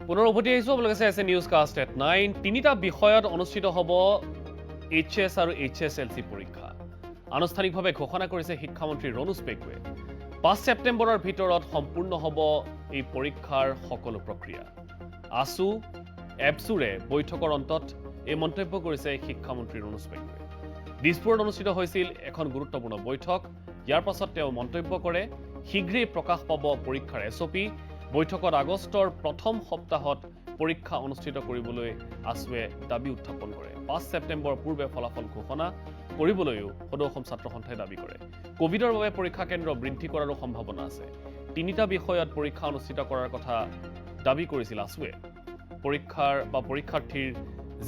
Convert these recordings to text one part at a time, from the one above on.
পুনৰ উভতি আহিছো আপোনালোকে চাই আছে নিউজ কাষ্ট এট 9 তিনিটা বিষয়ত অনুষ্ঠিত হ'ব এইচএছ আৰু এইচএছএলচি পৰীক্ষা আনুষ্ঠানিকভাৱে ঘোষণা কৰিছে শিক্ষামন্ত্ৰী ৰণোজ পেগুৱে 5 ছেপ্টেম্বৰৰ ভিতৰত সম্পূৰ্ণ হ'ব এই পৰীক্ষাৰ সকলো প্ৰক্ৰিয়া আসু এবছুৰে বৈঠকৰ অন্তত এই মন্তব্য কৰিছে শিক্ষামন্ত্ৰী ৰণোজ পেগুৱে দিছপুৰত অনুষ্ঠিত হৈছিল এখন গুৰুত্বপূৰ্ণ বৈঠক ইয়াৰ পাছত তেওঁ মন্তব্য কৰে শীঘ্ৰেই প্ৰকাশ পাব পৰীক্ষাৰ এছঅপি বৈঠকত আগষ্টৰ প্ৰথম সপ্তাহত পৰীক্ষা অনুষ্ঠিত কৰিবলৈ আসুৱে দাবী উত্থাপন কৰে 5 ছেপ্টেম্বৰ পূৰ্বে ফলাফল ঘোষণা কৰিবলৈও সদৌ অসম ছাত্ৰ সন্থাই দাবী কৰে কোভিডৰ বাবে পৰীক্ষা কেন্দ্ৰ বৃদ্ধি কৰাৰো সম্ভাৱনা আছে তিনিটা বিষয়ত পৰীক্ষা অনুষ্ঠিত কৰাৰ কথা দাবী কৰিছিল আসুৱে পৰীক্ষাৰ্থীৰ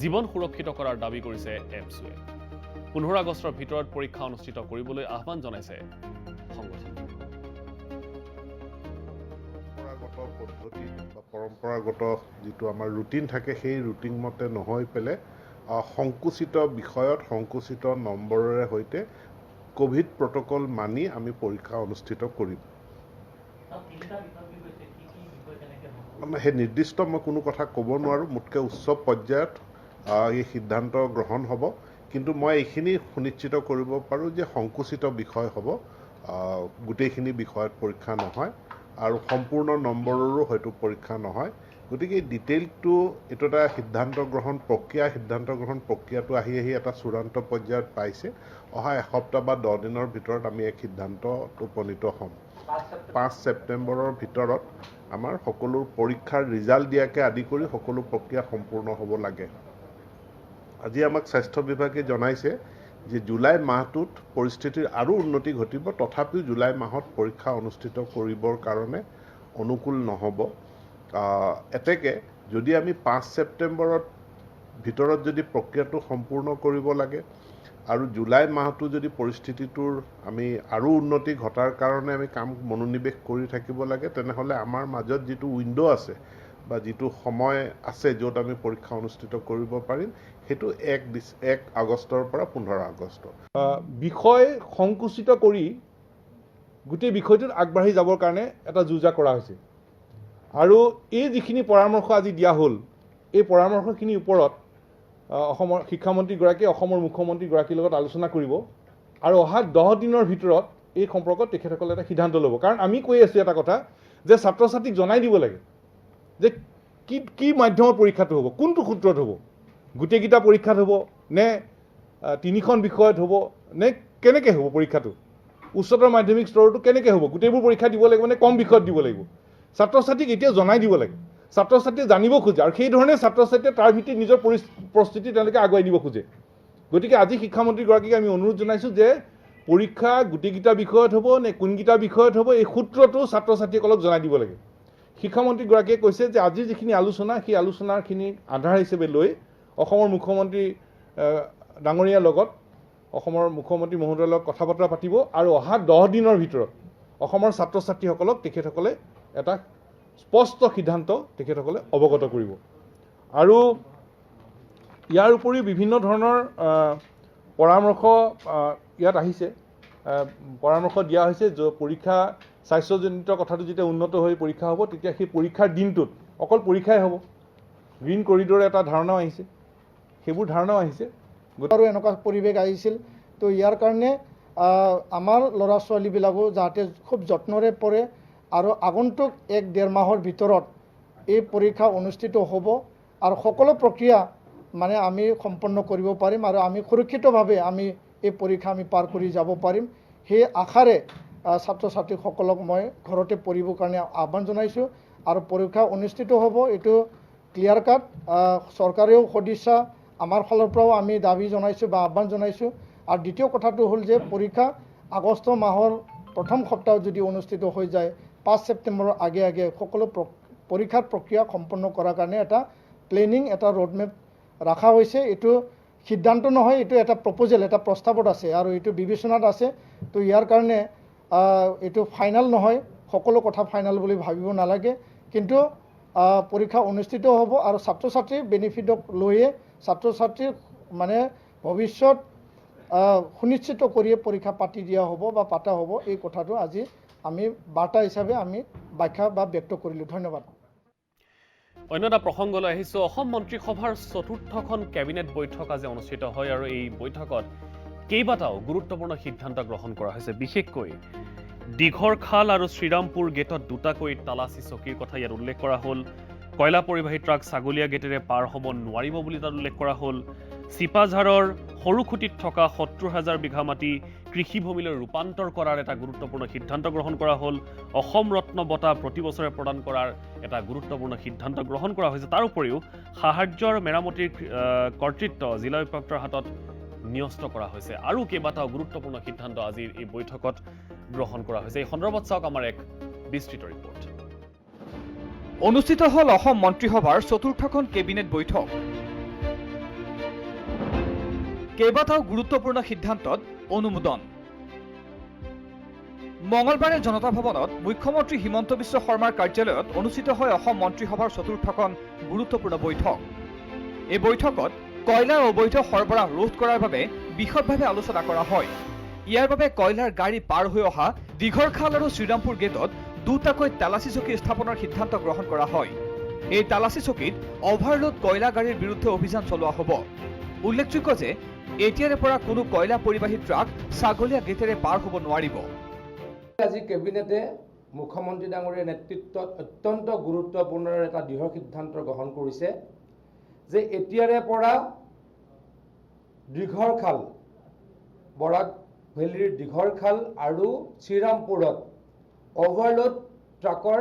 জীৱন সুৰক্ষিত কৰাৰ দাবী কৰিছে এবছুৱে 15 আগষ্টৰ ভিতৰত পৰীক্ষা অনুষ্ঠিত কৰিবলৈ আহ্বান জনাইছে সংগঠন পদ্ধতি বা পৰম্পৰাগত যিটো আমাৰ ৰুটিন থাকে সেই ৰুটিন মতে নহয় পেলাই সংকুচিত বিষয়ত সংকুচিত নম্বৰেৰে সৈতে কোভিড প্ৰটকল মানি আমি পৰীক্ষা অনুষ্ঠিত কৰিম সেই নিৰ্দিষ্ট মই কোনো কথা ক'ব নোৱাৰোঁ মোতকৈ উচ্চ পৰ্যায়ত এই সিদ্ধান্ত গ্ৰহণ হ'ব কিন্তু মই এইখিনি সুনিশ্চিত কৰিব পাৰোঁ যে সংকুচিত বিষয় হ'ব গোটেইখিনি বিষয়ত পৰীক্ষা নহয় আৰু সম্পূৰ্ণ নম্বৰৰো হয়তো পৰীক্ষা নহয় গতিকে ডিটেইলটো এইটো এটা সিদ্ধান্ত গ্ৰহণ প্ৰক্ৰিয়াটো আহি এটা চূড়ান্ত পৰ্যায়ত পাইছে অহা এসপ্তাহ বা 10 দিনৰ ভিতৰত আমি এক সিদ্ধান্তত উপনীত হ'ম 5 ছেপ্টেম্বৰৰ ভিতৰত আমাৰ সকলো পৰীক্ষাৰ ৰিজাল্ট দিয়াকে আদি কৰি সকলো প্ৰক্ৰিয়া সম্পূৰ্ণ হ'ব লাগে আজি আমাক স্বাস্থ্য বিভাগে জনাইছে যে জুলাই মাহটোত পৰিস্থিতিৰ আৰু উন্নতি ঘটিব তথাপিও জুলাই মাহত পৰীক্ষা অনুষ্ঠিত কৰিবৰ কাৰণে অনুকূল নহ'ব এতেকে যদি আমি 5 ছেপ্টেম্বৰৰ ভিতৰত যদি প্ৰক্ৰিয়াটো সম্পূৰ্ণ কৰিব লাগে আৰু জুলাই মাহটো যদি পৰিস্থিতিটোৰ আমি আৰু উন্নতি ঘটাৰ কাৰণে আমি কাম মনোনিৱেশ কৰি থাকিব লাগে তেনেহ'লে আমাৰ মাজত যিটো উইণ্ডো আছে বা যিটো সময় আছে য'ত আমি পৰীক্ষা অনুষ্ঠিত কৰিব পাৰিম সেইটো 1 আগষ্টৰ পৰা 15 আগষ্ট বিষয় সংকুচিত কৰি গোটেই বিষয়টোত আগবাঢ়ি যাবৰ কাৰণে এটা যুঁজা কৰা হৈছে আৰু এই যিখিনি পৰামৰ্শ আজি দিয়া হ'ল এই পৰামৰ্শখিনিৰ ওপৰত অসমৰ শিক্ষামন্ত্ৰীগৰাকীয়ে অসমৰ মুখ্যমন্ত্ৰীগৰাকীৰ লগত আলোচনা কৰিব আৰু অহা 10 দিনৰ ভিতৰত এই সম্পৰ্কত তেখেতসকলে এটা সিদ্ধান্ত ল'ব কাৰণ আমি কৈ আছোঁ এটা কথা যে ছাত্ৰ ছাত্ৰীক জনাই দিব লাগে যে কি মাধ্যমৰ পৰীক্ষাটো হ'ব কোনটো সূত্ৰত হ'ব গোটেইকেইটা পৰীক্ষাত হ'ব নে তিনিখন বিষয়ত হ'ব নে কেনেকৈ হ'ব পৰীক্ষাটো উচ্চতৰ মাধ্যমিক স্তৰটো কেনেকৈ হ'ব গোটেইবোৰ পৰীক্ষা দিব লাগিব নে কম বিষয়ত দিব লাগিব ছাত্ৰ ছাত্ৰীক এতিয়া জনাই দিব লাগে ছাত্ৰ ছাত্ৰীয়ে জানিব খোজে আৰু সেই ধৰণে ছাত্ৰ ছাত্ৰীয়ে তাৰ ভিত্তিত নিজৰ প্ৰস্তুতি তেওঁলোকে আগুৱাই নিব খোজে গতিকে আজি শিক্ষামন্ত্ৰীগৰাকীক আমি অনুৰোধ জনাইছোঁ যে পৰীক্ষা গোটেইকেইটা বিষয়ত হ'ব নে কোনকেইটা বিষয়ত হ'ব এই সূত্ৰটো ছাত্ৰ ছাত্ৰীসকলক জনাই দিব লাগে শিক্ষামন্ত্ৰীগৰাকীয়ে কৈছে যে আজিৰ যিখিনি আলোচনা সেই আলোচনাখিনি আধাৰ হিচাপে লৈ অসমৰ মুখ্যমন্ত্ৰী ডাঙৰীয়াৰ লগত অসমৰ মুখ্যমন্ত্ৰী মহোদয়ৰ লগত কথা বতৰা পাতিব আৰু অহা 10 দিনৰ ভিতৰত অসমৰ ছাত্ৰ ছাত্ৰীসকলক তেখেতসকলে এটা স্পষ্ট সিদ্ধান্ত তেখেতসকলে অৱগত কৰিব আৰু ইয়াৰ উপৰিও বিভিন্ন ধৰণৰ পৰামৰ্শ ইয়াত আহিছে পৰামৰ্শ দিয়া হৈছে যে পৰীক্ষা স্বাস্থ্যজনিত কথাটো যেতিয়া উন্নত হৈ পৰীক্ষা হ'ব তেতিয়া সেই পৰীক্ষাৰ দিনটোত অকল পৰীক্ষাই হ'ব গ্ৰীণ কৰিডৰ এটা ধাৰণাও আহিছে সেইবোৰ ধাৰণাও আহিছে আৰু এনেকুৱা পৰিৱেশ আহিছিল তো ইয়াৰ কাৰণে আমাৰ ল'ৰা ছোৱালীবিলাকো যাতে খুব যত্নৰে পঢ়ে আৰু আগন্তুক 1-1.5 মাহৰ ভিতৰত এই পৰীক্ষা অনুষ্ঠিত হ'ব আৰু সকলো প্ৰক্ৰিয়া মানে আমি সম্পন্ন কৰিব পাৰিম আৰু আমি সুৰক্ষিতভাৱে আমি এই পৰীক্ষা আমি পাৰ কৰি যাব পাৰিম সেই আশাৰে ছাত্ৰ ছাত্ৰীসকলক মই ঘৰতে পঢ়িবৰ কাৰণে আহ্বান জনাইছোঁ আৰু পৰীক্ষা অনুষ্ঠিত হ'ব এইটো ক্লিয়াৰ কাট চৰকাৰেও সদিচ্ছা আমাৰ ফালৰ পৰাও আমি দাবী জনাইছোঁ বা আহ্বান জনাইছোঁ আৰু দ্বিতীয় কথাটো হ'ল যে পৰীক্ষা আগষ্ট মাহৰ প্ৰথম সপ্তাহত যদি অনুষ্ঠিত হৈ যায় 5 ছেপ্টেম্বৰৰ আগে সকলো পৰীক্ষাৰ প্ৰক্ৰিয়া সম্পন্ন কৰাৰ কাৰণে এটা প্লেনিং এটা ৰোডমেপ ৰখা হৈছে এইটো সিদ্ধান্ত নহয় এইটো এটা প্ৰপ'জেল এটা প্ৰস্তাৱত আছে আৰু এইটো বিবেচনাত আছে তো ইয়াৰ কাৰণে এইটো ফাইনেল নহয় সকলো কথা ফাইনেল বুলি ভাবিব নালাগে কিন্তু পৰীক্ষা অনুষ্ঠিত হ'ব আৰু ছাত্ৰ ছাত্ৰীৰ বেনিফিটক লৈয়ে ছাত্ৰ ছাত্ৰীৰ মানে ভৱিষ্যত সুনিশ্চিত কৰিয়ে পৰীক্ষা পাতি দিয়া হ'ব বা পাতা হ'ব এই কথাটো আজি আমি বাৰ্তা হিচাপে আমি ব্যাখ্যা বা ব্যক্ত কৰিলোঁ ধন্যবাদ অন্য এটা প্ৰসংগলৈ আহিছোঁ। অসম মন্ত্ৰীসভাৰ চতুৰ্থখন কেবিনেট বৈঠক আজি অনুষ্ঠিত হয় আৰু এই বৈঠকত কেইবাটাও গুৰুত্বপূৰ্ণ সিদ্ধান্ত গ্ৰহণ কৰা হৈছে। বিশেষকৈ দীঘৰখাল আৰু শ্ৰীৰামপুৰ গেটত দুটাকৈ তালাচী চকীৰ কথা ইয়াত উল্লেখ কৰা হ'ল। কয়লা পৰিবাহী ট্ৰাক ছাগলীয়া গেটেৰে পাৰ হ'ব নোৱাৰিব বুলি তাত উল্লেখ কৰা হ'ল। চিপাঝাৰৰ সৰুখুটিত থকা ৭০,০০০ বিঘা মাটি কৃষিভূমিলৈ ৰূপান্তৰ কৰাৰ এটা গুৰুত্বপূৰ্ণ সিদ্ধান্ত গ্ৰহণ কৰা হ'ল। অসম ৰত্ন বঁটা প্ৰতি বছৰে প্ৰদান কৰাৰ এটা গুৰুত্বপূৰ্ণ সিদ্ধান্ত গ্ৰহণ কৰা হৈছে। তাৰ উপৰিও সাহায্যৰ মেৰামতিৰ কৰ্তৃত্ব জিলা উপায়ুক্তৰ হাতত ন্যস্ত কৰা হৈছে। আৰু কেইবাটাও গুৰুত্বপূৰ্ণ সিদ্ধান্ত আজিৰ এই বৈঠকত গ্ৰহণ কৰা হৈছে। এই সন্দৰ্ভত চাওক আমাৰ এক বিস্তৃত ৰিপৰ্ট। অনুষ্ঠিত হল অসম মন্ত্ৰীসভাৰ চতুৰ্থখন কেবিনেট বৈঠক। কেইবাটাও গুৰুত্বপূৰ্ণ সিদ্ধান্তত অনুমোদন। মঙলবাৰে জনতা ভৱনত মুখ্যমন্ত্ৰী হিমন্ত বিশ্ব শৰ্মাৰ কাৰ্যালয়ত অনুষ্ঠিত হয় অসম মন্ত্ৰীসভাৰ চতুৰ্থখন গুৰুত্বপূৰ্ণ বৈঠক। এই বৈঠকত কয়লাৰ অবৈধ সৰবৰাহ ৰোধ কৰাৰ বাবে বিশদভাৱে আলোচনা কৰা হয়। ইয়াৰ বাবে কয়লাৰ গাড়ী পাৰ হৈ অহা দীঘৰখাল আৰু শ্ৰীৰামপুৰ গেটত দুটাকৈ তালাচী চকী স্থাপনৰ সিদ্ধান্ত গ্ৰহণ কৰা হয়। এই তালাচী চকীত অভাৰলোড কয়লা গাড়ীৰ বিৰুদ্ধে অভিযান চলোৱা হ'ব। উল্লেখযোগ্য যে এতিয়াৰে পৰা কোনো কয়লা পৰিবাহী ট্ৰাক ছাগলীয়া গেটেৰে পাৰ হ'ব নোৱাৰিব। আজি কেবিনেটে মুখ্যমন্ত্ৰী ডাঙৰীয়াৰ নেতৃত্বত অত্যন্ত গুৰুত্বপূৰ্ণ এটা দৃঢ় সিদ্ধান্ত গ্ৰহণ কৰিছে যে এতিয়াৰে পৰা দীঘৰখাল বৰাক ভেলীৰ দীঘৰখাল আৰু শ্ৰীৰামপুৰত অভাৰলোড ট্ৰাকৰ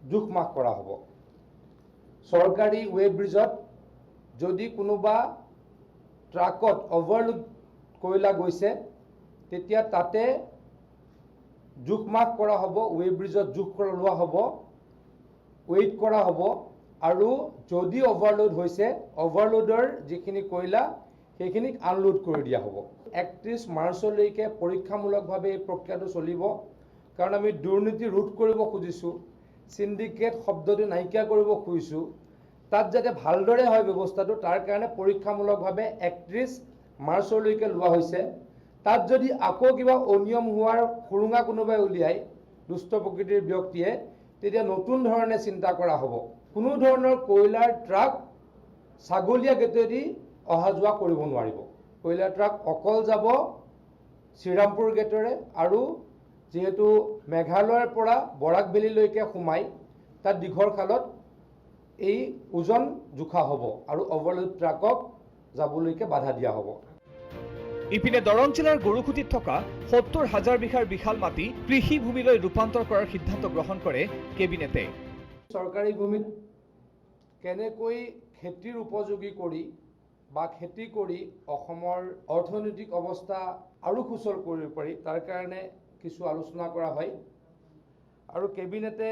জোখ মাখ কৰা হ'ব। চৰকাৰী ৱে ব্ৰিজত যদি কোনোবা ট্ৰাকত অভাৰলোড কয়লা গৈছে তেতিয়া তাতে জোখ মাখ কৰা হ'ব, ৱে ব্ৰিজত জোখ লোৱা হ'ব, ৱেইট কৰা হ'ব আৰু যদি অভাৰলোড হৈছে অভাৰলোডৰ যিখিনি কয়লা সেইখিনিক আনলোড কৰি দিয়া হ'ব। ৩১ মাৰ্চলৈকে পৰীক্ষামূলকভাৱে এই প্ৰক্ৰিয়াটো চলিব, কাৰণ আমি দুৰ্নীতি ৰোধ কৰিব খুজিছোঁ, চিণ্ডিকেট শব্দটো নাইকিয়া কৰিব খুজিছোঁ। তাত যাতে ভালদৰে হয় ব্যৱস্থাটো তাৰ কাৰণে পৰীক্ষামূলকভাৱে ৩১ মাৰ্চলৈকে লোৱা হৈছে। তাত যদি আকৌ কিবা অনিয়ম হোৱাৰ সুৰুঙা কোনোবাই উলিয়াই দুষ্ট প্ৰকৃতিৰ ব্যক্তিয়ে তেতিয়া নতুন ধৰণে চিন্তা কৰা হ'ব। কোনো ধৰণৰ কয়লাৰ ট্ৰাক ছাগলীয়া গেটেদি অহা যোৱা কৰিব নোৱাৰিব। কয়লাৰ ট্ৰাক অকল যাব শ্ৰীৰামপুৰ গেটেৰে আৰু যিহেতু মেঘালয়ৰ পৰা বৰাক ভেলীলৈকে সোমাই তাত দীঘৰখালত এই ওজন জোখা হ'ব আৰু অভাৰলোড ট্ৰাকক যাবলৈকে বাধা দিয়া হ'ব। ইপিনে দৰং জিলাৰ গৰুখুটিত থকা ৭০,০০০ বিঘাৰ বিশাল মাটি কৃষিভূমিলৈ ৰূপান্তৰ কৰাৰ সিদ্ধান্ত গ্ৰহণ কৰে কেবিনেটে। চৰকাৰী ভূমিত কেনেকৈ খেতিৰ উপযোগী কৰি বা খেতি কৰি অসমৰ অৰ্থনৈতিক অৱস্থা আৰু সুচল কৰিব পাৰি তাৰ কাৰণে কিছু আলোচনা কৰা হয়। আৰু কেবিনেটে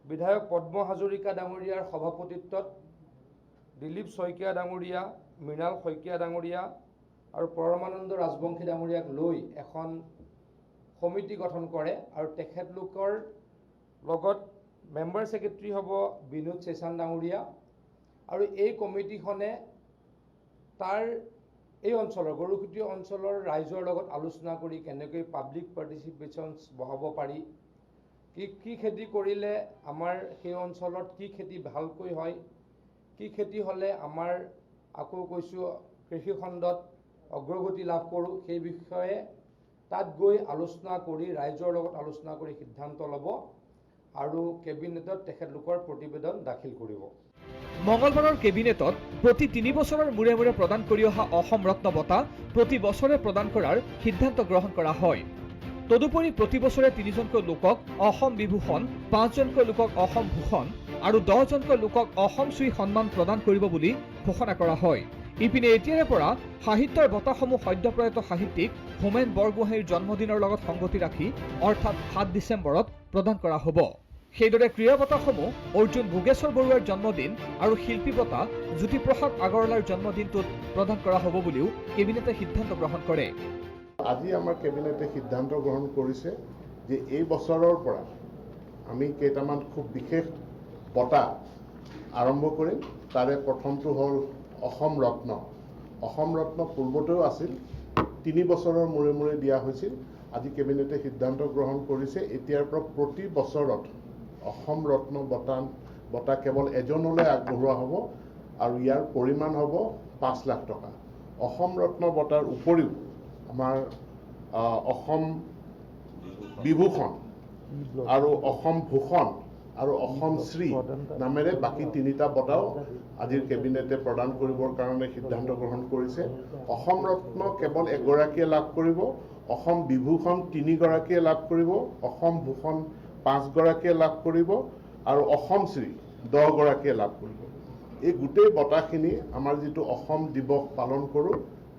বিধায়ক পদ্ম হাজৰিকা ডাঙৰীয়াৰ সভাপতিত্বত দিলীপ শইকীয়া ডাঙৰীয়া, মৃণাল শইকীয়া ডাঙৰীয়া আৰু পৰমানন্দ ৰাজবংশী ডাঙৰীয়াক লৈ এখন সমিতি গঠন কৰে আৰু তেখেতলোকৰ লগত মেম্বাৰ ছেক্ৰেটাৰী হ'ব বিনোদ চেচান ডাঙৰীয়া। আৰু এই কমিটিখনে তাৰ এই অঞ্চলৰ গৰুখুটি অঞ্চলৰ ৰাইজৰ লগত আলোচনা কৰি কেনেকৈ পাব্লিক পাৰ্টিচিপেশ্যনছ বঢ়াব পাৰি, কি খেতি কৰিলে আমাৰ সেই অঞ্চলত কি খেতি ভালকৈ হয়, কি খেতি হ'লে আমাৰ আকৌ কৈছোঁ কৃষিখণ্ডত অগ্ৰগতি লাভ কৰোঁ, সেই বিষয়ে তাত গৈ আলোচনা কৰি ৰাইজৰ লগত আলোচনা কৰি সিদ্ধান্ত ল'ব আৰু কেবিনেটত তেখেতলোকৰ প্ৰতিবেদন দাখিল কৰিব। মঙলবাৰৰ কেবিনেটত প্ৰতি ৩ বছৰৰ মূৰে মূৰে প্ৰদান কৰি অহা অসম ৰত্ন বঁটা প্ৰতি বছৰে প্ৰদান কৰাৰ সিদ্ধান্ত গ্ৰহণ কৰা হয়। তদুপৰি প্ৰতি বছৰে ৩জনকৈ লোকক অসম বিভূষণ, ৫জনকৈ লোকক অসম ভূষণ আৰু ১০জনকৈ লোকক অসম শ্ৰী সন্মান প্ৰদান কৰিব বুলি ঘোষণা কৰা হয়। ইপিনে এতিয়াৰে পৰা সাহিত্যৰ বঁটাসমূহ সদ্যপ্ৰয়াত সাহিত্যিক হোমেন বৰগোহাঁইৰ জন্মদিনৰ লগত সংগতি ৰাখি অৰ্থাৎ ৭ ডিচেম্বৰত প্ৰদান কৰা হ'ব। সেইদৰে ক্ৰীড়া বঁটাসমূহ অৰ্জুন ভোগেশ্বৰ বৰুৱাৰ জন্মদিন আৰু শিল্পী বঁটা জ্যোতিপ্ৰসাদ আগৰৱালাৰ জন্মদিনটোত প্ৰদান কৰা হ'ব বুলিও কেবিনেটে সিদ্ধান্ত গ্ৰহণ কৰে। আজি আমাৰ কেবিনেটে সিদ্ধান্ত গ্ৰহণ কৰিছে যে এই বছৰৰ পৰা আমি কেইটামান খুব বিশেষ বঁটা আৰম্ভ কৰিম। তাৰে প্ৰথমটো হ'ল অসম ৰত্ন। অসম ৰত্ন পূৰ্বতেও আছিল, ৩ বছৰৰ মূৰে মূৰে দিয়া হৈছিল। আজি কেবিনেটে সিদ্ধান্ত গ্ৰহণ কৰিছে এতিয়াৰ পৰা প্ৰতি বছৰত অসম ৰত্ন বঁটা কেৱল এজনলৈ আগবঢ়োৱা হ'ব আৰু ইয়াৰ পৰিমাণ হ'ব 5 লাখ টকা। অসম ৰত্ন বঁটাৰ উপৰিও আমাৰ অসম বিভূষণ আৰু অসম ভূষণ আৰু অসম শ্ৰী নামেৰে বাকী 3টা বঁটাও আজিৰ কেবিনেটে প্ৰদান কৰিবৰ কাৰণে সিদ্ধান্ত গ্ৰহণ কৰিছে। অসম ৰত্ন কেৱল এগৰাকীয়ে লাভ কৰিব, অসম বিভূষণ 3 গৰাকীয়ে লাভ কৰিব, অসম ভূষণ 5 গৰাকীয়ে লাভ কৰিব আৰু অসম শ্ৰী 10 গৰাকীয়ে লাভ কৰিব। এই গোটেই বঁটাখিনি আমাৰ যিটো অসম দিৱস পালন কৰোঁ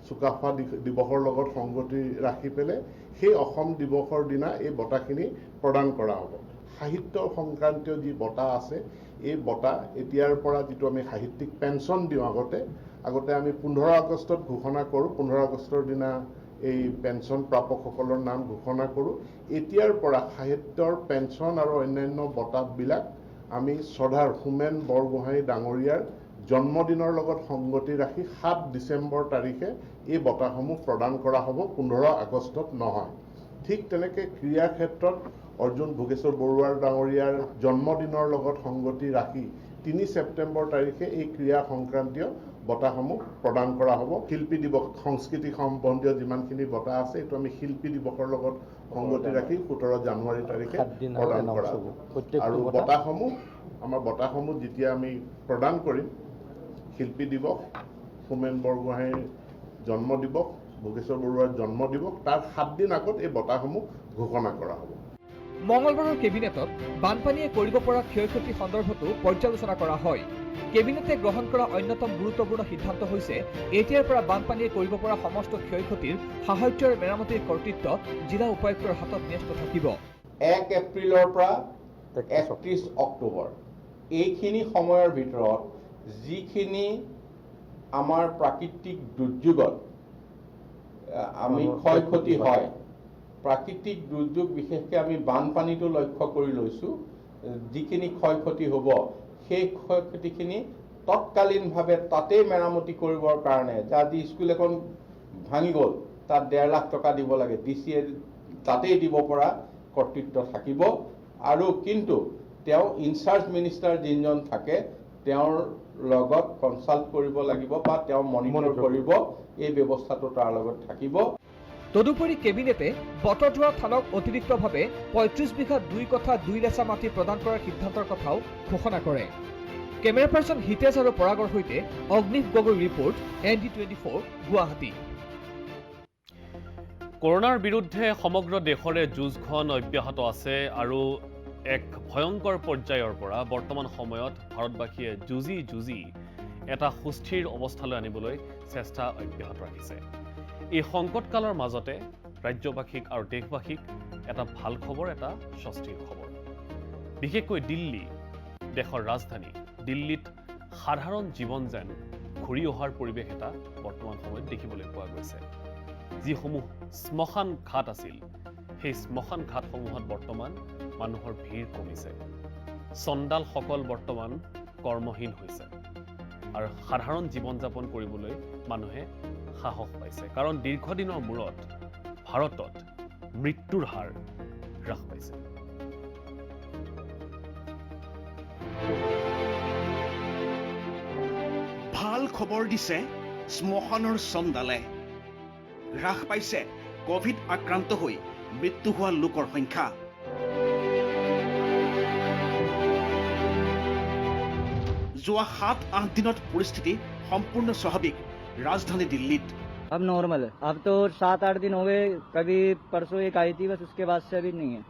চুকাফা দিৱসৰ লগত সংগতি ৰাখি পেলাই সেই অসম দিৱসৰ দিনা এই বঁটাখিনি প্ৰদান কৰা হ'ব। সাহিত্য সংক্ৰান্তীয় যি বঁটা আছে এই বঁটা এতিয়াৰ পৰা যিটো আমি সাহিত্যিক পেঞ্চন দিওঁ আগতে আমি 15 আগষ্টত ঘোষণা কৰোঁ, 15 আগষ্টৰ দিনা এই পেঞ্চন প্ৰাপকসকলৰ নাম ঘোষণা কৰোঁ। এতিয়াৰ পৰা সাহিত্যৰ পেঞ্চন আৰু অন্যান্য বঁটাবিলাক আমি শ্ৰদ্ধাৰ হোমেন বৰগোহাঁই ডাঙৰীয়াৰ জন্মদিনৰ লগত সংগতি ৰাখি 7 ডিচেম্বৰ তাৰিখে এই বঁটাসমূহ প্ৰদান কৰা হ'ব, 15 আগষ্টত নহয়। ঠিক তেনেকৈ ক্ৰীড়াৰ ক্ষেত্ৰত অৰ্জুন ভোগেশ্বৰ বৰুৱাৰ ডাঙৰীয়াৰ জন্মদিনৰ লগত সংগতি ৰাখি 3 ছেপ্টেম্বৰ তাৰিখে এই ক্ৰীড়া সংক্ৰান্তীয় বঁটাসমূহ প্ৰদান কৰা হ'ব। শিল্পী দিৱস সংস্কৃতি সম্বন্ধীয় যিমানখিনি বঁটা আছে এইটো আমি শিল্পী দিৱসৰ লগত সংগতি ৰাখি 17 জানুৱাৰী তাৰিখে প্ৰদান কৰা হ'ব। আৰু বঁটাসমূহ যেতিয়া আমি প্ৰদান কৰিম, শিল্পী দিৱস, হোমেন বৰগোহাঁইৰ জন্ম দিৱস, ভোগেশ্বৰ বৰুৱাৰ জন্ম দিৱস, তাৰ 7 দিন আগত এই বঁটাসমূহ ঘোষণা কৰা হ'ব। মঙলবাৰৰ কেবিনেটত বানপানীয়ে কৰিব পৰা ক্ষয়ক্ষতি সন্দৰ্ভতো পৰ্যালোচনা কৰা হয়। কেবিনেটে গ্ৰহণ কৰা অন্যতম গুৰুত্বপূৰ্ণ সিদ্ধান্ত হৈছে এতিয়াৰ পৰা বানপানীয়ে কৰিব পৰা সমস্ত ক্ষয়ক্ষতিৰ সাহায্য আৰু মেৰামতিৰ কৰ্তৃত্ব জিলা উপায়ুক্তৰ হাতত ন্যস্ত থাকিব। 1 এপ্ৰিলৰ পৰা 31 অক্টোবৰ এইখিনি সময়ৰ ভিতৰত যিখিনি আমাৰ প্ৰাকৃতিক দুৰ্যোগত আমি ক্ষয়ক্ষতি হয়, প্ৰাকৃতিক দুৰ্যোগ বিশেষকৈ আমি বানপানীটো লক্ষ্য কৰি লৈছোঁ, যিখিনি ক্ষয়ক্ষতি হ'ব সেই ক্ষয়ক্ষতিখিনি তৎকালীনভাৱে তাতেই মেৰামতি কৰিবৰ কাৰণে, যদি স্কুল এখন ভাঙি গ'ল তাত 1.5 লাখ টকা দিব লাগে, DCয়ে তাতেই দিব পৰা কৰ্তৃত্ব থাকিব। আৰু কিন্তু তেওঁ ইনচাৰ্জ মিনিষ্টাৰ যিজন থাকে তেওঁৰ লগত কনচাল্ট কৰিব লাগিব বা তেওঁ মনিটৰ কৰিব, এই ব্যৱস্থাটো তাৰ লগত থাকিব। তদুপৰি কেবিনেটে বটদ্ৰৱা থানক অতিৰিক্তভাৱে 35 বিঘা 2 কঠা 2 লেচা মাটি প্ৰদান কৰাৰ সিদ্ধান্তৰ কথাও ঘোষণা কৰে। কেমেৰা পাৰ্চন হিতেশ আৰু পৰাগৰ সৈতে অগ্নিশ গগৈ ৰিপৰ্ট, ND24 গুৱাহাটী। কৰোনাৰ বিৰুদ্ধে সমগ্ৰ দেশৰে যুঁজখন অব্যাহত আছে আৰু এক ভয়ংকৰ পৰ্যায়ৰ পৰা বৰ্তমান সময়ত ভাৰতবাসীয়ে যুঁজি এটা সুস্থিৰ অৱস্থালৈ আনিবলৈ চেষ্টা অব্যাহত ৰাখিছে। এই সংকটকালৰ মাজতে ৰাজ্যবাসীক আৰু দেশবাসীক এটা ভাল খবৰ, এটা স্বস্তিৰ খবৰ। বিশেষকৈ দিল্লী, দেশৰ ৰাজধানী দিল্লীত সাধাৰণ জীৱন যেন ঘূৰি অহাৰ পৰিৱেশ এটা বৰ্তমান সময়ত দেখিবলৈ পোৱা গৈছে। যিসমূহ শ্মশান ঘাট আছিল সেই শ্মশান ঘাটসমূহত বৰ্তমান মানুহৰ ভিৰ কমিছে। চণ্ডালসকল বৰ্তমান কৰ্মহীন হৈছে আৰু সাধাৰণ জীৱন যাপন কৰিবলৈ মানুহে সাহস পাইছে, কাৰণ দীৰ্ঘদিনৰ মূৰত ভাৰতত মৃত্যুৰ হাৰ হ্ৰাস পাইছে। ভাল খবৰ দিছে শ্মশানৰ চণ্ডালে। হ্ৰাস পাইছে কোভিড আক্ৰান্ত হৈ মৃত্যু হোৱা লোকৰ সংখ্যা। যোৱা 7-8 দিনত পৰিস্থিতি সম্পূৰ্ণ স্বাভাৱিক ৰাজধানী দিল্লীত। अब नॉर्मल है। अब तो 7-8 दिन हो गए, कभी परसों एक आई थी, बस उसके बाद से अभी नहीं है।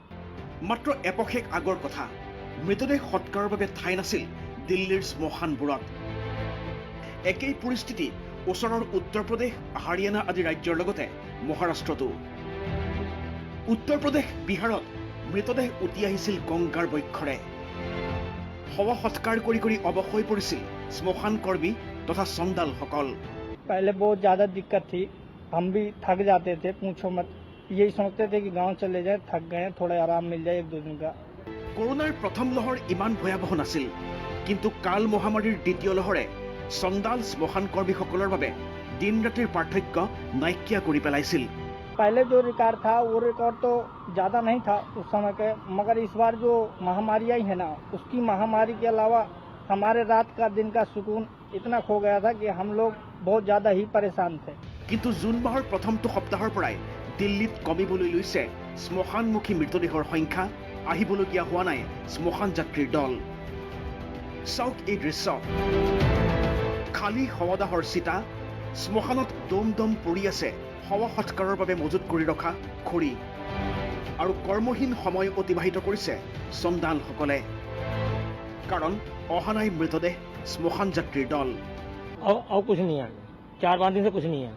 মাত্ৰ এপশেক আগৰ কথা, মৃতদেহ সৎকাৰৰ বাবে ঠাই নাছিল দিল্লীৰ শ্মশানবোৰত। একেই পৰিস্থিতি ওচৰৰ উত্তৰ প্ৰদেশ, হাৰিয়ানা আদি ৰাজ্যৰ লগতে মহাৰাষ্ট্ৰতো। উত্তৰ প্ৰদেশ, বিহাৰত মৃতদেহ উটি আহিছিল গংগাৰ বক্ষৰে। শৱ সৎকাৰ কৰি অৱশ হৈ পৰিছিল শ্মশান কৰ্মী তথা চণ্ডালসকল। पहले बहुत ज्यादा दिक्कत थी, हम भी थक जाते थे, पूछो मत। यही सोचते थे कि गांव चले जाए, थक गए, थोड़ा आराम मिल जाए 1-2 दिन का। কৰোনাৰ প্ৰথম লহৰ ইমান ভয়াৱহ নাছিল, কিন্তু কাল মহামাৰীৰ দ্বিতীয় লহৰে চণ্ডাল শ্মশান কৰ্মীসকলৰ বাবে দিন ৰাতিৰ পাৰ্থক্য নাইকিয়া কৰি পেলাইছিল। पहले जो रिकॉर्ड था वो रिकॉर्ड तो ज़्यादा नहीं था उस समय के, मगर इस बार जो महामारी आई है ना, उसकी महामारी के अलावा हमारे रात का दिन का सुकून इतना खो गया था कि हम लोग बहुत ज़्यादा ही परेशान थे। কিন্তু জুন মাহৰ প্ৰথমটো সপ্তাহৰ পৰাই দিল্লীত কমিবলৈ লৈছে শ্মশানমুখী মৃতদেহৰ সংখ্যা, আহিবলগীয়া হোৱা নাই শ্মশান যাত্ৰীৰ দল। চাওক এই দৃশ্য, খালী শৱদাহৰ চিতা, শ্মশানত দম দম পৰি আছে শৱ সৎকাৰৰ বাবে মজুত কৰি ৰখা খৰি, আৰু কৰ্মহীন সময় অতিবাহিত কৰিছে চন্দালসকলে, কাৰণ অহা নাই মৃতদেহ শ্মশান যাত্ৰীৰ দল। और कुछ नहीं है, 4-5 दिन से कुछ नहीं है।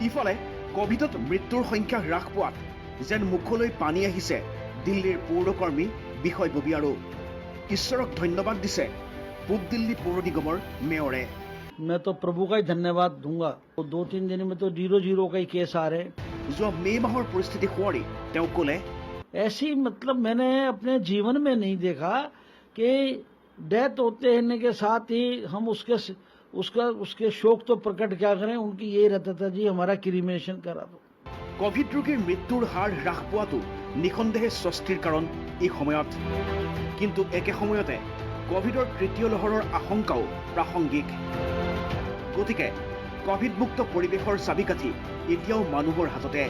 ইফালে কভিডত মৃত্যুৰ সংখ্যা হ্ৰাস পোৱাত যেন মুখলৈ পানী আহিছে দিল্লীৰ পৌৰকৰ্মী বিষয়ববী, আৰু ঈশ্বৰক ধন্যবাদ দিছে পূব দিল্লী পৌৰ নিগমৰ মেয়ৰে। मैं तो प्रभु का ही धन्यवाद दूंगा। 2-3 दिन में तो 0-0 का ही केस आ रहे। যোৱা মে মাহৰ পৰিস্থিতি সোঁৱৰি তেওঁ ক'লে, ऐसी मतलब मैंने अपने जीवन में नहीं देखा कि डेथ होते रहने के साथ ही हम उसके शोक तो प्रकट क्या करें, उनकी यही रहता था जी हमारा क्रीमेशन करा दो। কভিড ৰোগীৰ মৃত্যুৰ হাৰ হ্ৰাস পোৱাটো নিঃসন্দেহে স্বস্তিৰ কাৰণ এই সময়ত, কিন্তু একে সময়তে কভিডৰ তৃতীয় লহৰৰ আশংকাও প্ৰাসংগিক। গতিকে কভিডমুক্ত পৰিৱেশৰ চাবিকাঠি এতিয়াও মানুহৰ হাততে।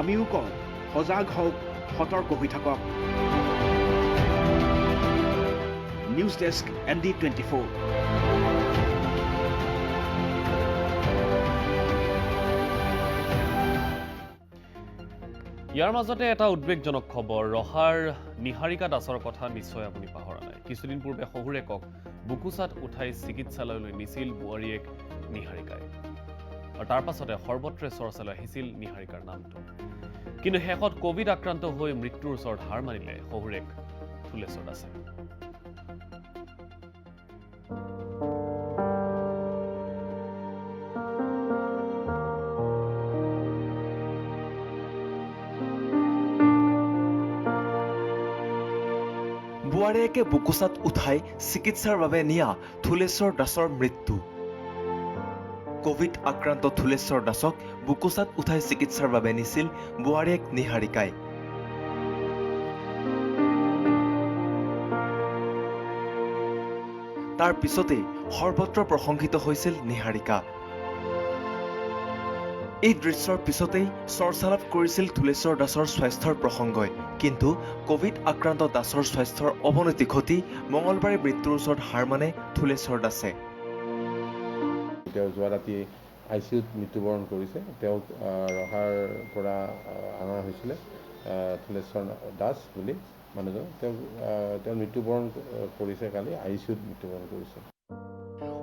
আমিও কওঁ, সজাগ হওক, সতৰ্ক হৈ থাকক। News desk ND24। ইয়াৰ মাজতে এটা উদ্বেগজনক খবৰ, ৰহাৰ নিহাৰিকা দাসৰ কথা নিশ্চয় আপুনি পাহৰা নাই। কিছুদিন পূৰ্বে শহুৰেকক বুকুচাত উঠাই চিকিৎসালয়লৈ নিছিল বোৱাৰীয়েক নিহাৰিকাই, আৰু তাৰ পাছতে সৰ্বত্ৰে চৰ্চালৈ আহিছিল নিহাৰিকাৰ নামটো। কিন্তু শেষত কোভিড আক্ৰান্ত হৈ মৃত্যুৰ ওচৰত হাৰ মানিলে শহুৰেক থুলেশ্বৰ দাসে। বোৱাৰীয়েকে বুকুচাত উঠাই চিকিৎসাৰ বাবে নিয়া থুলেশ্বৰ দাসৰ মৃত্যু। কোভিড আক্ৰান্ত থুলেশ্বৰ দাসক বুকুচাত উঠাই চিকিৎসাৰ বাবে নিছিল বোৱাৰীয়েক নিহাৰিকাই। তাৰ পিছতেই সৰ্বত্ৰ প্ৰশংসিত হৈছিল নিহাৰিকা। এই দৃশ্যৰ পিছতেই চৰ্চা লাভ কৰিছিল থুলেশ্বৰ দাসৰ স্বাস্থ্যৰ প্ৰসংগই, কিন্তু কোভিড আক্ৰান্ত দাসৰ স্বাস্থ্যৰ অৱনতি ঘটি মঙলবাৰে মৃত্যুৰ ওচৰত হাৰ মানে থুলেশ্বৰ দাসে। তেওঁ যোৱা ৰাতি ICUত মৃত্যুবৰণ কৰিছে। তেওঁক ৰহাৰ পৰা অনা হৈছিলে থুলেশ্বৰ দাস বুলি মানুহজন। তেওঁ মৃত্যুবৰণ কৰিছে, কালি ICUত মৃত্যুবৰণ কৰিছে।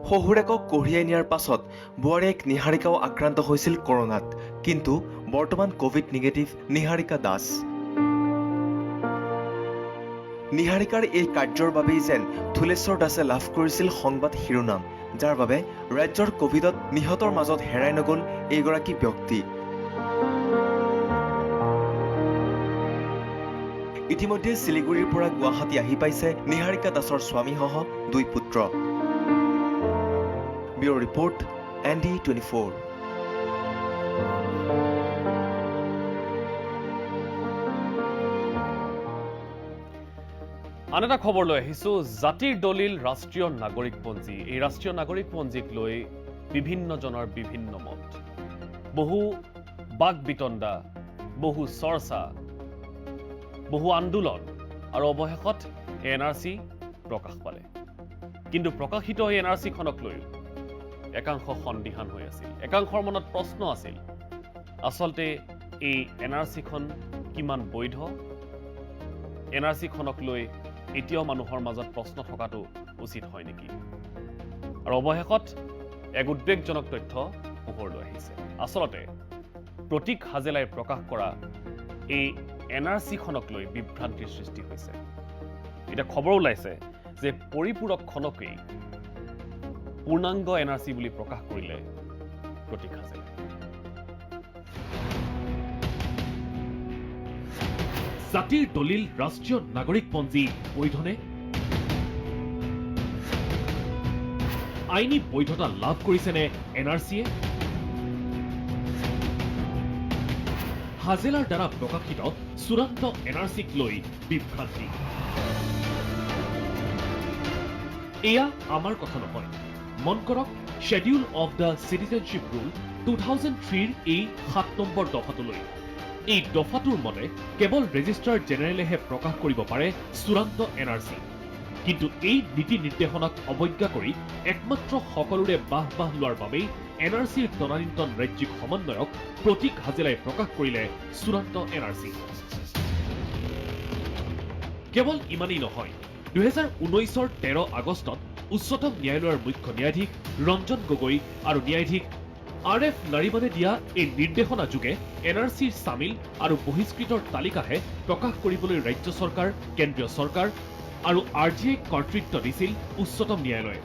শহুৰেকক কঢ়িয়াই নিয়াৰ পাছত বোৱাৰীয়েক নিহাৰিকাও আক্ৰান্ত হৈছিল কৰোণাত, কিন্তু বৰ্তমান কোভিড নিগেটিভ নিহাৰিকা দাস। নিহাৰিকাৰ এই কাৰ্যৰ বাবেই যেন থুলেশ্বৰ দাসে লাভ কৰিছিল সংবাদ শিৰোনাম, যাৰ বাবে ৰাজ্যৰ কোভিডত নিহতৰ মাজত হেৰাই নগ'ল এইগৰাকী ব্যক্তি। ইতিমধ্যে শিলিগুৰিৰ পৰা গুৱাহাটী আহি পাইছে নিহাৰিকা দাসৰ স্বামীসহ 2 পুত্ৰ। Bureau report ND24। আন এটা খবৰ লৈ আহিছোঁ, জাতিৰ দলিল ৰাষ্ট্ৰীয় নাগৰিকপঞ্জী। এই ৰাষ্ট্ৰীয় নাগৰিকপঞ্জীক লৈ বিভিন্নজনৰ বিভিন্ন মত, বহু বাক বিতণ্ডা, বহু চৰ্চা, বহু আন্দোলন, আৰু অৱশেষত NRC প্ৰকাশ পালে। কিন্তু প্ৰকাশিত এই NRCখনক লৈ একাংশ সন্দিহান হৈ আছিল, একাংশৰ মনত প্ৰশ্ন আছিল, আচলতে এই NRCখন কিমান বৈধ? NRCখনক লৈ এতিয়াও মানুহৰ মাজত প্ৰশ্ন থকাটো উচিত হয় নেকি? আৰু অৱশেষত এক উদ্বেগজনক তথ্য পোহৰলৈ আহিছে। আচলতে প্ৰতীক হাজেলাই প্ৰকাশ কৰা এই NRCখনক লৈ বিভ্ৰান্তিৰ সৃষ্টি হৈছে। এতিয়া খবৰ ওলাইছে যে পৰিপূৰকখনকেই পূৰ্ণাংগ NRC বুলি প্ৰকাশ কৰিলে প্ৰতীক হাজেলাই। জাতিৰ দলিল ৰাষ্ট্ৰীয় নাগৰিকপঞ্জী বৈধনে? আইনী বৈধতা লাভ কৰিছেনে NRCয়ে? হাজেলাৰ দ্বাৰা প্ৰকাশিত চূড়ান্ত NRCক লৈ বিভ্ৰান্তি। এয়া আমাৰ কথা নহয়। মন কৰক, schedule of the citizenship rule 2003ৰ এই 7 নম্বৰ দফাটোলৈ। এই দফাটোৰ মতে কেৱল ৰেজিষ্ট্ৰাৰ জেনেৰেলেহে প্ৰকাশ কৰিব পাৰে চূড়ান্ত NRC। কিন্তু এই নীতি নিৰ্দেশনাক অৱজ্ঞা কৰি একমাত্ৰ সকলোৰে বাহ লোৱাৰ বাবেই NRCৰ তদানীন্তন ৰাজ্যিক সমন্বয়ক প্ৰতীক হাজেলাই প্ৰকাশ কৰিলে চূড়ান্ত NRC। কেৱল ইমানেই নহয়, 2019ৰ 13 আগষ্টত উচ্চতম ন্যায়ালয়ৰ মুখ্য ন্যায়াধীশ ৰঞ্জন গগৈ আৰু ন্যায়াধীশ RF নাৰিমানে দিয়া এই নিৰ্দেশনা যোগে NRCৰ চামিল আৰু বহিষ্কৃতৰ তালিকাহে প্ৰকাশ কৰিবলৈ ৰাজ্য চৰকাৰ, কেন্দ্ৰীয় চৰকাৰ আৰু RGAক কৰ্তৃত্ব দিছিল উচ্চতম ন্যায়ালয়ে।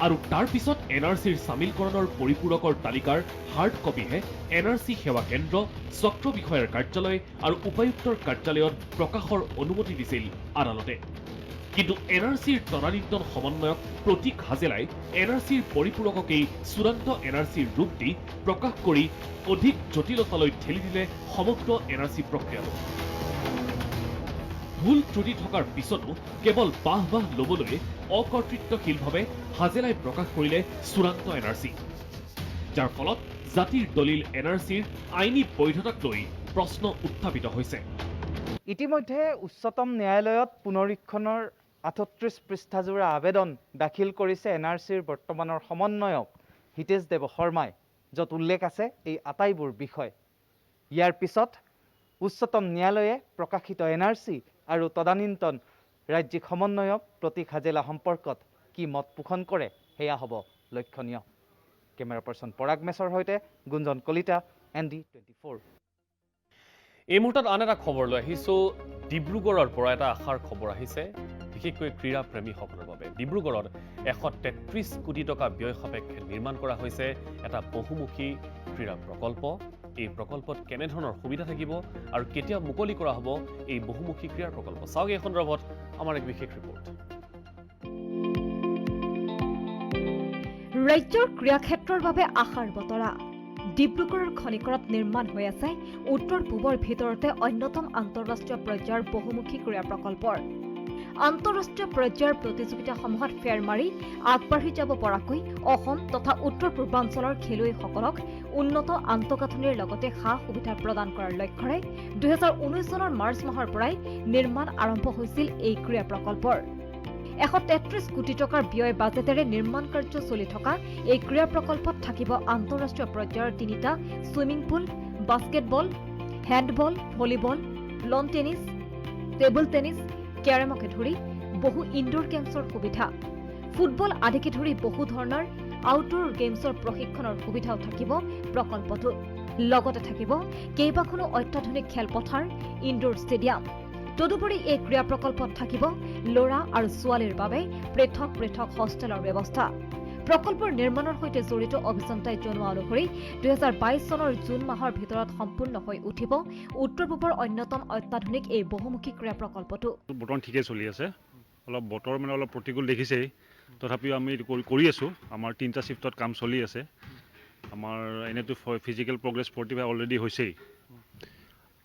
আৰু তাৰ পিছত NRCৰ চামিলকৰণৰ পৰিপূৰকৰ তালিকাৰ হাৰ্ড কপিহে NRC সেৱা কেন্দ্ৰ, চক্ৰ বিষয়াৰ কাৰ্যালয় আৰু উপায়ুক্তৰ কাৰ্যালয়ত প্ৰকাশৰ অনুমতি দিছিল আদালতে। কিন্তু NRCৰ তদানীন্তন সমন্বয়ক প্ৰতীক হাজেলাই NRCৰ পৰিপূৰককেই চূড়ান্ত NRCৰ ৰূপ দি প্ৰকাশ কৰি অধিক জটিলতালৈ ঠেলি দিলে সমগ্ৰ NRC প্ৰক্ৰিয়াটো। ভুল ত্ৰুটি থকাৰ পিছতো কেৱল বাহ ল'বলৈ অকৰ্তৃত্বশীলভাৱে হাজেলাই প্ৰকাশ কৰিলে চূড়ান্ত NRC, যাৰ ফলত জাতিৰ দলিল NRCৰ আইনী বৈধতাক লৈ প্ৰশ্ন উত্থাপিত হৈছে। ইতিমধ্যে উচ্চতম ন্যায়ালয়ত পুনৰীক্ষণৰ 38 পৃষ্ঠাজোৰা আবেদন দাখিল কৰিছে NRCৰ বৰ্তমানৰ সমন্বয়ক হিতেশ দেৱ শৰ্মাই, য'ত উল্লেখ আছে এই আটাইবোৰ বিষয়। ইয়াৰ পিছত উচ্চতম ন্যায়ালয়ে প্ৰকাশিত NRC আৰু তদানীন্তন ৰাজ্যিক সমন্বয়ক প্ৰতীক হাজেলা সম্পৰ্কত কি মত পোষণ কৰে সেয়া হ'ব লক্ষণীয়। কেমেৰা পাৰ্চন পৰাগ মেছৰ সৈতে গুঞ্জন কলিতা, ND24। এই মুহূৰ্তত আন এটা খবৰ লৈ আহিছোঁ। ডিব্ৰুগড়ৰ পৰা এটা আশাৰ খবৰ আহিছে, বিশেষকৈ ক্ৰীড়া প্ৰেমীসকলৰ বাবে। ডিব্ৰুগড়ত 133 কোটি টকা ব্যয় সাপেক্ষে নিৰ্মাণ কৰা হৈছে এটা বহুমুখী ক্ৰীড়া প্ৰকল্প। এই প্ৰকল্পত কেনেধৰণৰ সুবিধা থাকিব আৰু কেতিয়া মুকলি কৰা হ'ব এই বহুমুখী ক্ৰীড়া প্ৰকল্প, চাওক এই সন্দৰ্ভত আমাৰ এক বিশেষ ৰিপৰ্ট। ৰাজ্যৰ ক্ৰীড়া ক্ষেত্ৰৰ বাবে আশাৰ বতৰা। ডিব্ৰুগড়ৰ খনিকৰত নিৰ্মাণ হৈ আছে উত্তৰ পূবৰ ভিতৰতে অন্যতম আন্তঃৰাষ্ট্ৰীয় পৰ্যায়ৰ বহুমুখী ক্ৰীড়া প্ৰকল্পৰ। আন্তঃৰাষ্ট্ৰীয় পৰ্যায়ৰ প্ৰতিযোগিতাসমূহত ফেৰ মাৰি আগবাঢ়ি যাব পৰাকৈ অসম তথা উত্তৰ পূৰ্বাঞ্চলৰ খেলুৱৈসকলক উন্নত আন্তঃগাঁথনিৰ লগতে সা সুবিধা প্ৰদান কৰাৰ লক্ষ্যৰে 2019 চনৰ মাৰ্চ মাহৰ পৰাই নিৰ্মাণ আৰম্ভ হৈছিল এই ক্ৰীড়া প্ৰকল্পৰ। 133 কোটি টকাৰ ব্যয় বাজেটেৰে নিৰ্মাণ কাৰ্য চলি থকা এই ক্ৰীড়া প্ৰকল্পত থাকিব আন্তঃৰাষ্ট্ৰীয় পৰ্যায়ৰ 3টা swimming pool, basketball, handball, volleyball, lawn tennis, table tennis, কেৰমকে ধৰি বহু ইনডোৰ গেমছৰ সুবিধা, ফুটবল আদিকে ধৰি বহু ধৰণৰ আউটডোৰ গেমছৰ প্ৰশিক্ষণৰ সুবিধাও থাকিব প্ৰকল্পটোত। লগতে থাকিব কেইবাখনো অত্যাধুনিক খেলপথাৰ, ইনডোৰ ষ্টেডিয়াম। তদুপৰি এই ক্ৰীড়া প্ৰকল্পত থাকিব ল'ৰা আৰু ছোৱালীৰ বাবে পৃথক পৃথক হোষ্টেলৰ ব্যৱস্থা। প্ৰকল্পৰ নিৰ্মাণৰ সৈতে জড়িত অভিযন্তাই জনোৱা অনুসৰি 2022 চনৰ জুন মাহৰ ভিতৰত সম্পূৰ্ণ হৈ উঠিব উত্তৰ পূবৰ অন্যতম অত্যাধুনিক এই বহুমুখী ক্ৰীড়া প্ৰকল্পটো। বৰ্তমান ঠিকে চলি আছে, অলপ বতৰ অলপ প্ৰতিকূল দেখিছেই, তথাপিও আমি কৰি আছোঁ। আমাৰ 3টা শিফ্টত কাম চলি আছে। আমাৰ এনেতো ফিজিকেল প্ৰগ্ৰেছ 45 অলৰেডি হৈছেই,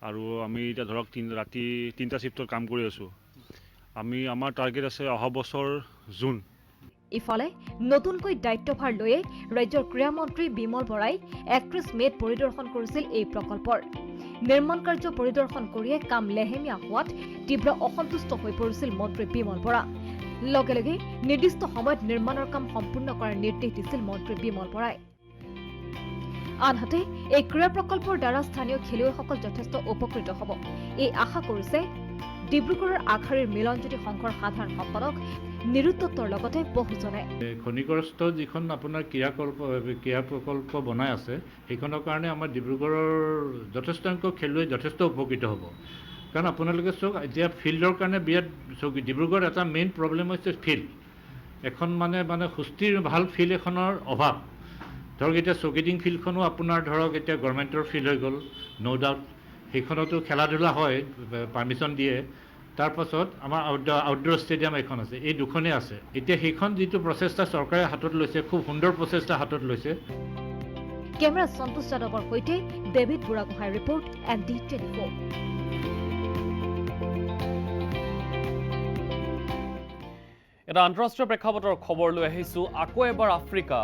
আৰু আমি এতিয়া ধৰক ৰাতি 3টা শিফ্টত কাম কৰি আছোঁ। আমাৰ টাৰ্গেট আছে অহা বছৰ জুন। ইফালে নতুনকৈ দায়িত্বভাৰ লৈয়ে ৰাজ্যৰ ক্ৰীড়া মন্ত্ৰী বিমল বৰাই 31 মে'ত পৰিদৰ্শন কৰিছিল এই প্ৰকল্পৰ। নিৰ্মাণ কাৰ্য পৰিদৰ্শন কৰিয়ে কাম লেহেমীয়া হোৱাত তীব্ৰ অসন্তুষ্ট হৈ পৰিছিল মন্ত্ৰী বিমল বৰা। লগে লগে নিৰ্দিষ্ট সময়ত নিৰ্মাণৰ কাম সম্পূৰ্ণ কৰাৰ নিৰ্দেশ দিছিল মন্ত্ৰী বিমল বৰাই। আনহাতে এই ক্ৰীড়া প্ৰকল্পৰ দ্বাৰা স্থানীয় খেলুৱৈসকল যথেষ্ট উপকৃত হ'ব, এই আশা কৰিছে ডিব্ৰুগড়ৰ আগশাৰীৰ মিলনজ্যোতি সংঘৰ সাধাৰণ সম্পাদক নিৰুত্তৰ লগতে বহুজনে। খনিকৰস্থ যিখন আপোনাৰ ক্ৰীড়া প্ৰকল্প বনাই আছে, সেইখনৰ কাৰণে আমাৰ ডিব্ৰুগড়ৰ যথেষ্ট সংখ্যক খেলুৱৈ যথেষ্ট উপকৃত হ'ব। কাৰণ আপোনালোকে চাওক, এতিয়া ফিল্ডৰ কাৰণে বিৰাট ডিব্ৰুগড়ৰ এটা মেইন প্ৰব্লেম হৈছে ফিল্ড। এখন মানে সুস্থিৰ ভাল ফিল্ড এখনৰ অভাৱ। ধৰক এতিয়া চকিডিং ফিল্ডখনো আপোনাৰ ধৰক এতিয়া গভৰ্ণমেণ্টৰ ফিল্ড হৈ গ'ল, ন' ডাউট। সেইখনতো খেলা ধূলা হয়, পাৰ্মিশ্যন দিয়ে। তাৰপাছত আমাৰ আউটডোৰ ষ্টেডিয়াম এখন আছে, এই দুখনেই আছে। এতিয়া সেইখন যিটো প্ৰচেষ্টা চৰকাৰে হাতত লৈছে, খুব সুন্দৰ প্ৰচেষ্টা হাতত লৈছে। কেমেৰা সন্তোষ যাদৱৰ সৈতে ডেভিড বুঢ়াগোহাঁইৰ ৰিপৰ্ট ND24। এটা আন্তঃৰাষ্ট্ৰীয় প্ৰেক্ষাপটৰ খবৰ লৈ আহিছো। আকৌ এবাৰ আফ্ৰিকা,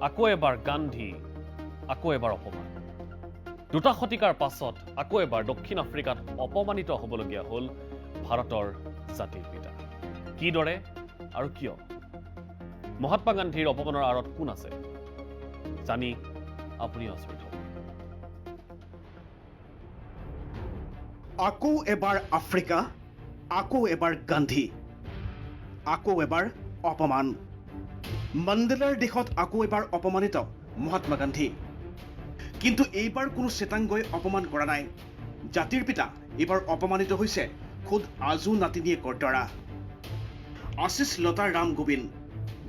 আকৌ এবাৰ গান্ধী, আকৌ এবাৰ অপমান। দুটা শতিকাৰ পাছত আকৌ এবাৰ দক্ষিণ আফ্ৰিকাত অপমানিত হ'বলগীয়া হ'ল ভাৰতৰ জাতিৰ পিতা। কিদৰে আৰু কিয়? মহাত্মা গান্ধীৰ অপমানৰ আঁৰত কোন আছে জানি আপুনি আচৰিত হ'ব। আকৌ এবাৰ আফ্ৰিকা, আকৌ এবাৰ গান্ধী, আকৌ এবাৰ অপমান। মাণ্ডেলাৰ দেশত আকৌ এবাৰ অপমানিত মহাত্মা গান্ধী। কিন্তু এইবাৰ কোনো শ্বেতাংগই অপমান কৰা নাই। জাতিৰ পিতা এইবাৰ অপমানিত হৈছে খুদ আজু নাতিনীয়েকৰ দ্বাৰা। আশিষ লতা ৰাম গোবিন্দ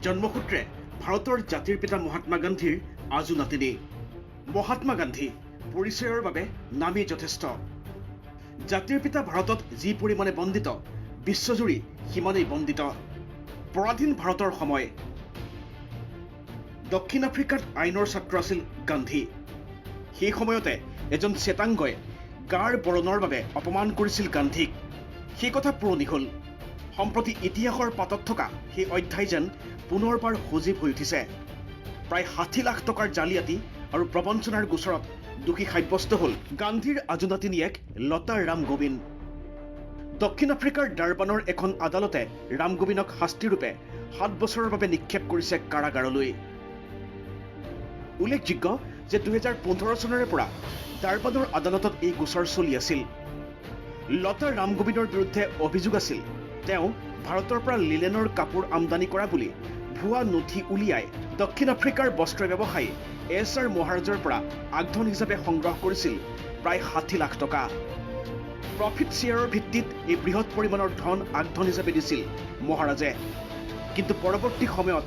জন্মসূত্ৰে ভাৰতৰ জাতিৰ পিতা মহাত্মা গান্ধীৰ আজু নাতিনী। মহাত্মা গান্ধী পৰিচয়ৰ বাবে নামেই যথেষ্ট। জাতিৰ পিতা ভাৰতত যি পৰিমাণে বন্দিত, বিশ্বজুৰি সিমানেই বন্দিত। পৰাধীন ভাৰতৰ সময় দক্ষিণ আফ্ৰিকাত আইনৰ ছাত্ৰ আছিল গান্ধী। সেই সময়তে এজন শ্বেতাংগই গাৰ বৰণৰ বাবে অপমান কৰিছিল গান্ধীক। সেই কথা পুৰণি হ'ল। সম্প্ৰতি ইতিহাসৰ পাতত থকা সেই অধ্যায় যেন পুনৰবাৰ সজীৱ হৈ উঠিছে। প্ৰায় 60 লাখ টকাৰ জালিয়াতি আৰু প্ৰবঞ্চনাৰ গোচৰত দোষী সাব্যস্ত হ'ল গান্ধীৰ আজুনাতিনীয়েক লতা ৰাম গোবিন্দ। দক্ষিণ আফ্ৰিকাৰ ডাৰবানৰ এখন আদালতে ৰাম গোবিন্দক শাস্তিৰূপে 7 বছৰৰ বাবে নিক্ষেপ কৰিছে কাৰাগাৰলৈ। উল্লেখযোগ্য যে 2015 চনৰে পৰা ডাৰবানৰ আদালতত এই গোচৰ চলি আছিল। লতা ৰাম গোবিন্দৰ বিৰুদ্ধে অভিযোগ আছিল তেওঁ ভাৰতৰ পৰা লিলেনৰ কাপোৰ আমদানি কৰা বুলি ভুৱা নথি উলিয়াই দক্ষিণ আফ্ৰিকাৰ বস্ত্ৰ ব্যৱসায়ী SR মহাৰাজৰ পৰা আগধন হিচাপে সংগ্ৰহ কৰিছিল প্ৰায় 60 লাখ টকা। প্ৰফিট শ্বেয়াৰৰ ভিত্তিত এই বৃহৎ পৰিমাণৰ ধন আগধন হিচাপে দিছিল মহাৰাজে। কিন্তু পৰৱৰ্তী সময়ত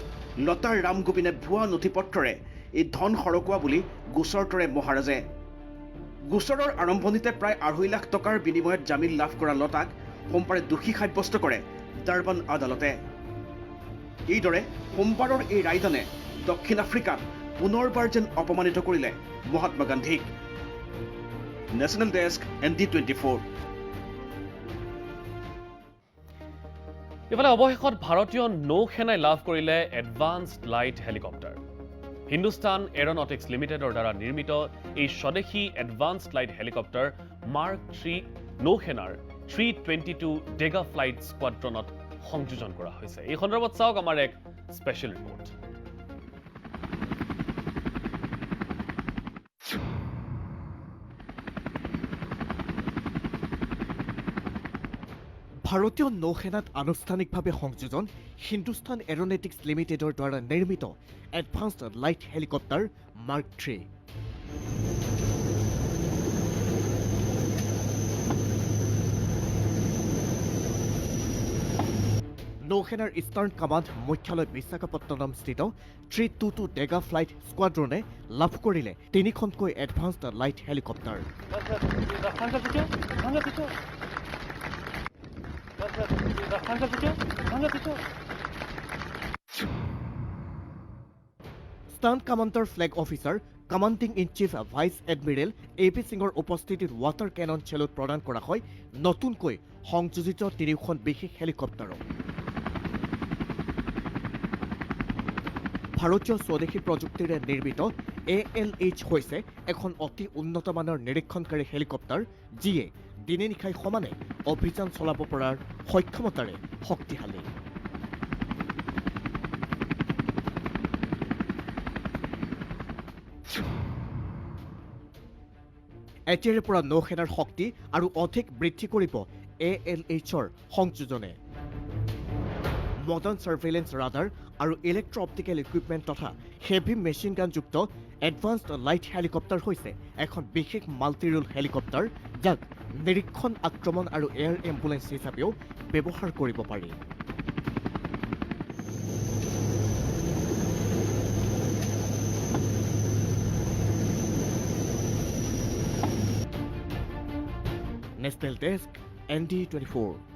লতা ৰাম গোবিন্দে ভুৱা নথি পত্ৰৰে এই ধন সৰকোৱা বুলি গোচৰ তৰে মহাৰাজে। গোচৰৰ আৰম্ভণিতে প্ৰায় 2.5 লাখ টকাৰ বিনিময়ত জামিন লাভ কৰা লতাক সোমবাৰে দোষী সাব্যস্ত কৰে ডাৰবান আদালতে। এইদৰে সোমবাৰৰ এই ৰায়দানে দক্ষিণ আফ্ৰিকাত পুনৰবাৰ যেন অপমানিত কৰিলে মহাত্মা গান্ধীক। National desk ND24। ইফালে অৱশেষত ভাৰতীয় নৌ সেনাই লাভ কৰিলে এডভান্সড লাইট হেলিকপ্টাৰ। হিন্দুস্তান এৰনটিক্স লিমিটেডৰ দ্বাৰা নিৰ্মিত এই স্বদেশী এডভান্সড লাইট হেলিকপ্টাৰ মাৰ্ক 3 নৌ সেনাৰ 322 ডেগা ফ্লাইট স্কোৱাড্ৰনত সংযোজন কৰা হৈছে। এই সন্দৰ্ভত চাওক আমাৰ এক স্পেচিয়েল ৰিপৰ্ট। ভাৰতীয় নৌসেনাত আনুষ্ঠানিকভাৱে সংযোজন হিন্দুস্তান এৰনেটিক্স লিমিটেডৰ দ্বাৰা নিৰ্মিত এডভান্সড লাইট হেলিকপ্টাৰ মাৰ্ক 3। নৌসেনাৰ ইষ্টাৰ্ণ কামাণ্ড মুখ্যালয় বিশাখাপট্টনম স্থিত 322 ডেগা ফ্লাইট স্কোৱাড্ৰনে লাভ কৰিলে 3খনকৈ এডভান্সড লাইট হেলিকপ্টাৰ। ষ্টাণ্ট কামাণ্ডৰ flag officer commanding in chief vice admiral AP সিঙৰ উপস্থিতিত ৱাটাৰ কেনন চেলুট প্ৰদান কৰা হয় নতুনকৈ সংযোজিত 3খন বিশেষ হেলিকপ্টাৰক। ভাৰতীয় স্বদেশী প্ৰযুক্তিৰে নিৰ্মিত ALH হৈছে এখন অতি উন্নতমানৰ নিৰীক্ষণকাৰী হেলিকপ্টাৰ যিয়ে দিনে নিশাই সমানে অভিযান চলাব পৰাৰ সক্ষমতাৰে শক্তিশালী। এতিয়াৰে পৰা নৌসেনাৰ শক্তি আৰু অধিক বৃদ্ধি কৰিব ALHৰ সংযোজনে। মডাৰ্ণ ছাৰ্ভেইলেন্স ৰাডাৰ আৰু ইলেক্ট্ৰ অপ্টিকেল ইকুইপমেণ্ট তথা হেভি মেচিন গানযুক্ত এডভান্সড লাইট হেলিকপ্টাৰ হৈছে এখন বিশেষ মাল্টি ৰোল হেলিকপ্টাৰ যাক নিৰীক্ষণ আক্ৰমণ আৰু এয়াৰ এম্বুলেন্স হিচাপেও ব্যৱহাৰ কৰিব পাৰি। National desk ND24।